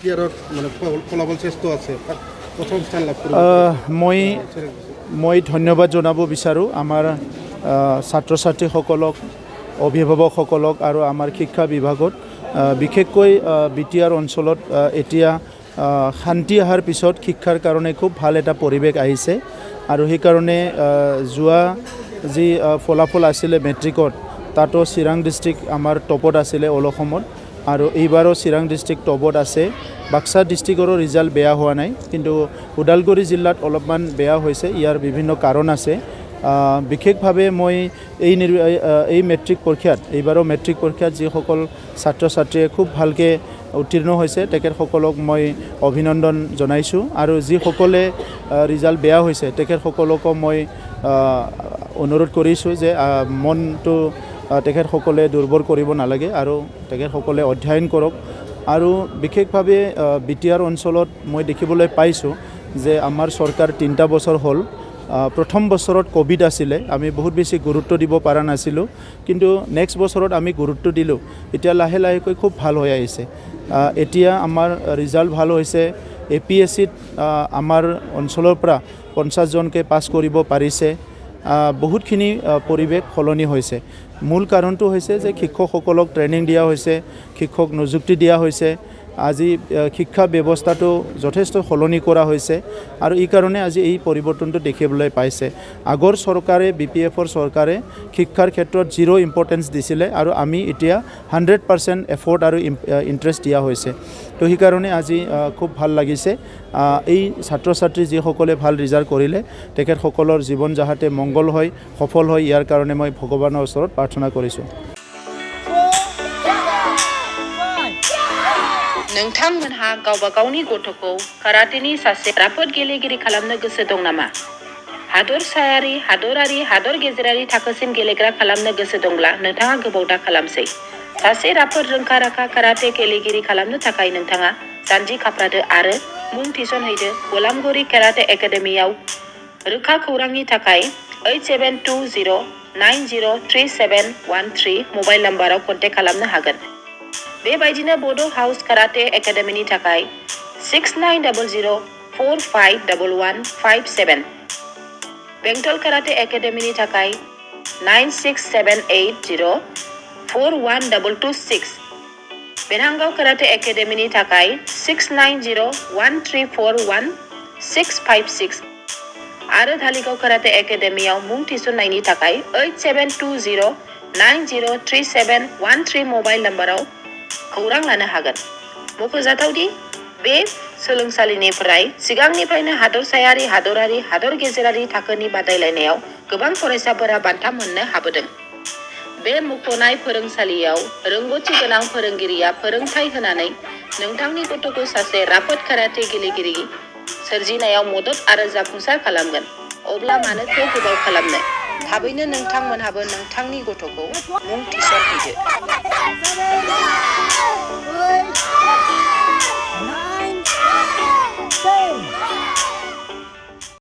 ইয়াৰত মানে ফলাফল শ্ৰেষ্ঠ আছে প্ৰথম স্থান লাভ কৰিব মই ধন্যবাদ জনাব বিচাৰোঁ আমাৰ ছাত্ৰ ছাত্ৰীসকলক অভিভাৱকসকলক আৰু আমাৰ শিক্ষা বিভাগত বিশেষকৈ বিটিআৰ অঞ্চলত এতিয়া শান্তি অহাৰ পিছত শিক্ষাৰ কাৰণে খুব ভাল এটা পৰিৱেশ আহিছে আৰু সেইকাৰণে যোৱা যি ফলাফল আছিলে মেট্ৰিকত তাতো চিৰাং ডিষ্ট্ৰিক্ট আমাৰ টপত আছিলে অল অসমত আৰু এইবাৰো চিৰাং ডিষ্ট্ৰিক্ট টপত আছে বাক্সা ডিষ্ট্ৰিক্টৰো ৰিজাল্ট বেয়া হোৱা নাই কিন্তু ওদালগুৰি জিলাত অলপমান বেয়া হৈছে ইয়াৰ বিভিন্ন কাৰণ আছে বিশেষভাৱে মই এই মেট্ৰিক পৰীক্ষাত এইবাৰো মেট্ৰিক পৰীক্ষাত যিসকল ছাত্ৰ ছাত্ৰীয়ে খুব ভালকৈ উত্তীৰ্ণ হৈছে তেখেতসকলক মই অভিনন্দন জনাইছোঁ আৰু যিসকলে ৰিজাল্ট বেয়া হৈছে তেখেতসকলকো মই অনুৰোধ কৰিছোঁ যে মনটো তেখেতসকলে দুৰ্বল কৰিব নালাগে আৰু তেখেতসকলে অধ্যয়ন কৰক আৰু বিশেষভাৱে বিটিআৰ অঞ্চলত মই দেখিবলৈ পাইছোঁ যে আমাৰ চৰকাৰ 3টা বছৰ হ'ল প্ৰথম বছৰত কোভিড আছিলে আমি বহুত বেছি গুৰুত্ব দিব পৰা নাছিলোঁ কিন্তু নেক্সট বছৰত আমি গুৰুত্ব দিলোঁ এতিয়া লাহে লাহেকৈ খুব ভাল হৈ আহিছে এতিয়া আমাৰ ৰিজাল্ট ভাল হৈছে APSCত আমাৰ অঞ্চলৰ পৰা 50 জনকৈ পাছ কৰিব পাৰিছে বহুতখিনি পৰিৱেশ সলনি হৈছে মূল কাৰণটো হৈছে যে শিক্ষকসকলক ট্ৰেইনিং দিয়া হৈছে শিক্ষক নিযুক্তি দিয়া হৈছে আজি শিক্ষা ব্যৱস্থাটো যথেষ্ট সলনি কৰা হৈছে আৰু এই কাৰণে আজি এই পৰিৱৰ্তনটো দেখিবলৈ পাইছে আগৰ চৰকাৰে BPFৰ চৰকাৰে শিক্ষাৰ ক্ষেত্ৰত জিৰ' ইম্পৰ্টেঞ্চ দিছিলে আৰু আমি এতিয়া 100% এফৰ্ট আৰু ইণ্টাৰেষ্ট দিয়া হৈছে তো সেইকাৰণে আজি খুব ভাল লাগিছে এই ছাত্ৰ ছাত্ৰী যিসকলে ভাল ৰিজাল্ট কৰিলে তেখেতসকলৰ জীৱন যাহাতে মংগল হয় সফল হয় ইয়াৰ কাৰণে মই ভগৱানৰ ওচৰত প্ৰাৰ্থনা কৰিছোঁ नोंथांमोनहा गावबा गावनि गथ'खौ काराटेनि सासे राफोद गेलेगिरि खालामनो गोसो दं नामा? हादरसायारि, हादरारि, हादर गेजेरारि थाखोसिम गेलेग्रा खालामनो गोसो दंब्ला नोंथाङा गोबाव दा खालामसै। सासे राफोद रोंखा-राखा काराटे गेलेगिरि खालामनो थाखाय नोंथाङा जानजि खाफ्रादो आरो मुं थिसनहैदो गलामगुरि काराटे एकाडेमियाव। रोखा खौरांनि थाखाय 8720903713 मबाइल नाम्बाराव कन्टेक्ट खालामनो हागोन। बेबायदिनो बड' हाउस काराटे एकाडेमिनि थाखाय 6900451157 बेंटल काराटे एकाडेमिनि थाखाय 9678041226 बेरहांगाव काराटे एकाडेमिनि थाखाय 6901341656 आरो धालिगाव काराटे एकाडेमियाव मुं थिसननायनि थाखाय 8720903713 मबाइल नाम्बाराव खौरां लानो हागोन मख'जाथावदि बे सोलोंसालिनिफ्राय सिगांनिफ्रायनो हादरसायारि हादरारि हादर गेजेरारि थाखोनि बादायलायनायाव गोबां फरायसाफोरा बान्था मोननो हाबोदों बे मुंख'नाय फोरोंसालियाव रोंग'थि गोनां फोरोंगिरिया फोरोंथाय होनानै नोंथांनि गथ'खौ सासे राफोद काराटे गेलेगिरि सोरजिनायाव मदद आरो जाफुंसार खालामगोन अब्ला मानोथो गोबाव खालामनो थाबैनो नोंथांमोनहाबो नोंथांनि गथ'खौ मुं थिसनहैदो 9, 10